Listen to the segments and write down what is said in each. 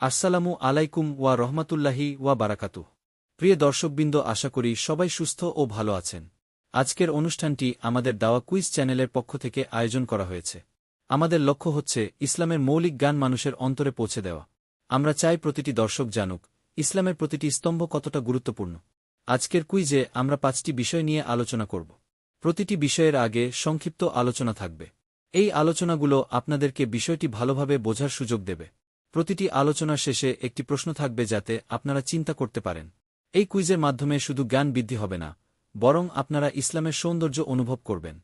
আসসালামু আলাইকুম ওয়া রহমাতুল্লাহি ওয়া বারাকাতুহ। প্রিয় দর্শকবৃন্দ, আশা করি সবাই সুস্থ ও ভালো আছেন। আজকের অনুষ্ঠানটি আমাদের দাওয়া কুইজ চ্যানেলের পক্ষ থেকে আয়োজন করা হয়েছে। আমাদের লক্ষ্য হচ্ছে ইসলামের মৌলিক জ্ঞান মানুষের অন্তরে পৌঁছে দেওয়া। আমরা চাই প্রতিটি দর্শক জানুক ইসলামের প্রতিটি স্তম্ভ কতটা গুরুত্বপূর্ণ। আজকের কুইজে আমরা 5টি বিষয় নিয়ে আলোচনা করব। প্রতিটি বিষয়ের আগে সংক্ষিপ্ত আলোচনা থাকবে। এই আলোচনাগুলো আপনাদেরকে বিষয়টি ভালোভাবে বোঝার সুযোগ দেবে। প্রতিটি আলোচনার শেষে একটি প্রশ্ন থাকবে যাতে আপনারা চিন্তা করতে পারেন। এই কুইজের মাধ্যমে শুধু জ্ঞান বৃদ্ধি হবে না, বরং আপনারা ইসলামের সৌন্দর্য অনুভব করবেন।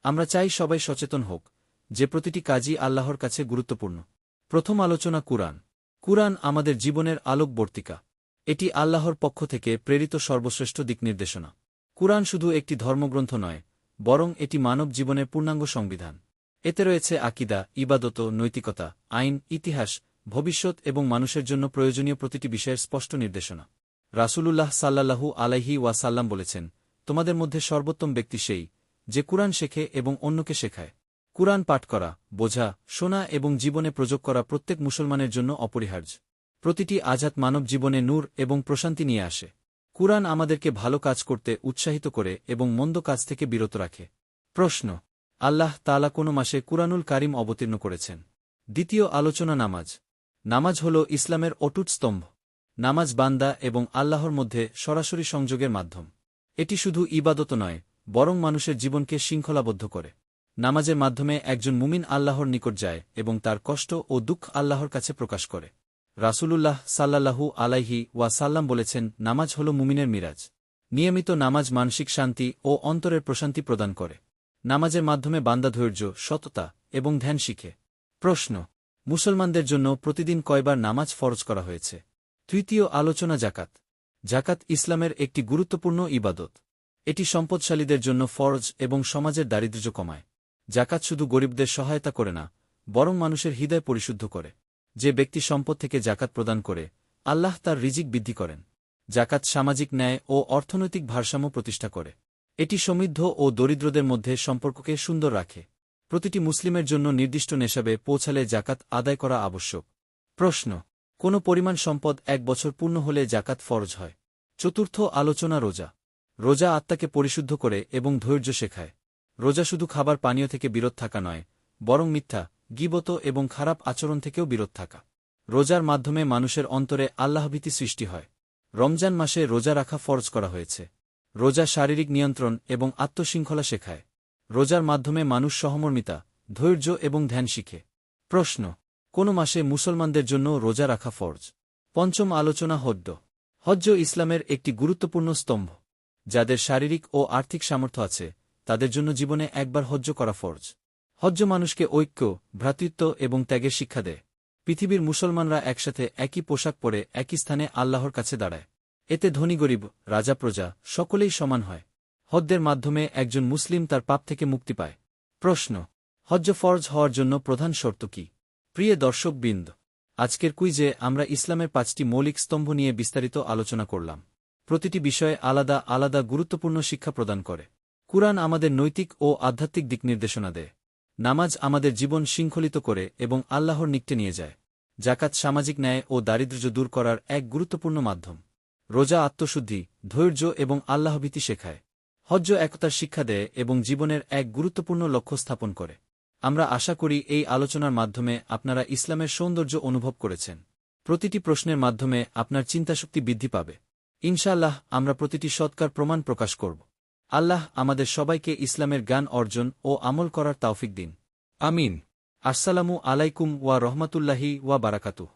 আমরা চাই সবাই সচেতন হোক যে প্রতিটি কাজই আল্লাহর কাছে গুরুত্বপূর্ণ। প্রথম আলোচনা কুরআন। কুরআন আমাদের জীবনের আলোকবর্তিকা। এটি আল্লাহর পক্ষ থেকে প্রেরিত সর্বশ্রেষ্ঠ দিকনির্দেশনা। কুরআন শুধু একটি ধর্মগ্রন্থ নয়, বরং এটি মানব জীবনের পূর্ণাঙ্গ সংবিধান। এতে রয়েছে আকীদা, ইবাদত, নৈতিকতা, আইন, ইতিহাস, ভবিষ্যৎ এবং মানুষের জন্য প্রয়োজনীয় প্রতিটি বিষয়ের স্পষ্ট নির্দেশনা। রাসূলুল্লাহ সাল্লাল্লাহু আলাইহি ওয়াসাল্লাম বলেছেন, তোমাদের মধ্যে সর্বোত্তম ব্যক্তি সেই যে কুরআন শেখে এবং অন্যকে শেখায়। কুরআন পাঠ করা, বোঝা, শোনা এবং জীবনে প্রয়োগ করা প্রত্যেক মুসলমানের জন্য অপরিহার্য। প্রতিটি আযাত মানব জীবনে নূর এবং প্রশান্তি নিয়ে আসে। কুরআন আমাদেরকে ভালো কাজ করতে উৎসাহিত করে এবং মন্দ কাজ থেকে বিরত রাখে। প্রশ্ন: আল্লাহ তাআলা কোন মাসে কুরআনুল কারীম অবতীর্ণ করেছেন? দ্বিতীয় আলোচনা নামাজ। নামাজ হল ইসলামের অটুট স্তম্ভ। নামাজ বান্দা এবং আল্লাহর মধ্যে সরাসরি সংযোগের মাধ্যম। এটি শুধু ইবাদত নয়, বরং মানুষের জীবনকে শৃঙ্খলাবদ্ধ করে। নামাজের মাধ্যমে একজন মুমিন আল্লাহর নিকট যায় এবং তার কষ্ট ও দুঃখ আল্লাহর কাছে প্রকাশ করে। রাসূলুল্লাহ সাল্লাল্লাহু আলাইহি ওয়াসাল্লাম বলেছেন, নামাজ হল মুমিনের মিরাজ। নিয়মিত নামাজ মানসিক শান্তি ও অন্তরের প্রশান্তি প্রদান করে। নামাজের মাধ্যমে বান্দা ধৈর্য, সততা এবং ধ্যান শিখে। প্রশ্ন: মুসলমানদের জন্য প্রতিদিন কয়বার নামাজ ফরজ করা হয়েছে? তৃতীয় আলোচনা জাকাত। জাকাত ইসলামের একটি গুরুত্বপূর্ণ ইবাদত। এটি সম্পদশালীদের জন্য ফরজ এবং সমাজের দারিদ্র্য কমায়। জাকাত শুধু গরিবদের সহায়তা করে না, বরং মানুষের হৃদয় পরিশুদ্ধ করে। যে ব্যক্তি সম্পদ থেকে জাকাত প্রদান করে, আল্লাহ তার রিজিক বৃদ্ধি করেন। জাকাত সামাজিক ন্যায় ও অর্থনৈতিক ভারসাম্য প্রতিষ্ঠা করে। এটি সমৃদ্ধ ও দরিদ্রদের মধ্যে সম্পর্ককে সুন্দর রাখে। প্রতিটি মুসলিমের জন্য নির্দিষ্ট নেশাবে পৌঁছালে জাকাত আদায় করা আবশ্যক। প্রশ্ন: কোন পরিমাণ সম্পদ 1 বছর পূর্ণ হলে জাকাত ফরজ হয়? চতুর্থ আলোচনা রোজা। রোজা আত্মাকে পরিশুদ্ধ করে এবং ধৈর্য শেখায়। রোজা শুধু খাবার পানীয় থেকে বিরত থাকা নয়, বরং মিথ্যা, গীবত এবং খারাপ আচরণ থেকেও বিরত থাকা। রোজার মাধ্যমে মানুষের অন্তরে আল্লাহভীতি সৃষ্টি হয়। রমজান মাসে রোজা রাখা ফরজ করা হয়েছে। রোজা শারীরিক নিয়ন্ত্রণ এবং আত্মশৃঙ্খলা শেখায়। রোজার মাধ্যমে মানুষ সহমর্মিতা, ধৈর্য এবং ধ্যান শিখে। প্রশ্ন: কোন মাসে মুসলমানদের জন্য রোজা রাখা ফরজ? পঞ্চম আলোচনা হজ্জ। হজ্জ ইসলামের একটি গুরুত্বপূর্ণ স্তম্ভ। যাদের শারীরিক ও আর্থিক সামর্থ্য আছে, তাদের জন্য জীবনে একবার হজ্জ করা ফরজ। হজ্জ মানুষকে ঐক্য, ভ্রাতৃত্ব এবং ত্যাগের শিক্ষা দেয়। পৃথিবীর মুসলমানরা একসাথে একই পোশাক পরে একই স্থানে আল্লাহর কাছে দাঁড়ায়। এতে ধনী গরিব, রাজা প্রজা সকলেই সমান হয়। হজ্জের মাধ্যমে একজন মুসলিম তার পাপ থেকে মুক্তি পায়। প্রশ্ন: হজ্জ ফরজ হওয়ার জন্য প্রধান শর্ত কি? প্রিয় দর্শকবৃন্দ, আজকের কুইজে আমরা ইসলামের 5টি মৌলিক স্তম্ভ নিয়ে বিস্তারিত আলোচনা করলাম। প্রতিটি বিষয়ে আলাদা আলাদা গুরুত্বপূর্ণ শিক্ষা প্রদান করে। কুরআন আমাদের নৈতিক ও আধ্যাত্মিক দিকনির্দেশনা দেয়। নামাজ আমাদের জীবন শৃঙ্খলিত করে এবং আল্লাহর নিকটে নিয়ে যায়। জাকাত সামাজিক ন্যায় ও দারিদ্র্য দূর করার এক গুরুত্বপূর্ণ মাধ্যম। রোজা আত্মশুদ্ধি, ধৈর্য এবং আল্লাহভীতি শেখায়। হজ্জ একতার শিক্ষা দেয় এবং জীবনের এক গুরুত্বপূর্ণ লক্ষ্য স্থাপন করে। আমরা আশা করি এই আলোচনার মাধ্যমে আপনারা ইসলামের সৌন্দর্য অনুভব করেছেন। প্রতিটি প্রশ্নের মাধ্যমে আপনার চিন্তাশক্তি বৃদ্ধি পাবে। ইনশাআল্লাহ আমরা প্রতিটি সৎকার প্রমাণ প্রকাশ করব। আল্লাহ আমাদের সবাইকে ইসলামের জ্ঞান অর্জন ও আমল করার তৌফিক দিন। আমিন। আসসালামু আলাইকুম ওয়া রহমাতুল্লাহি ওয়া বারাকাতুহু।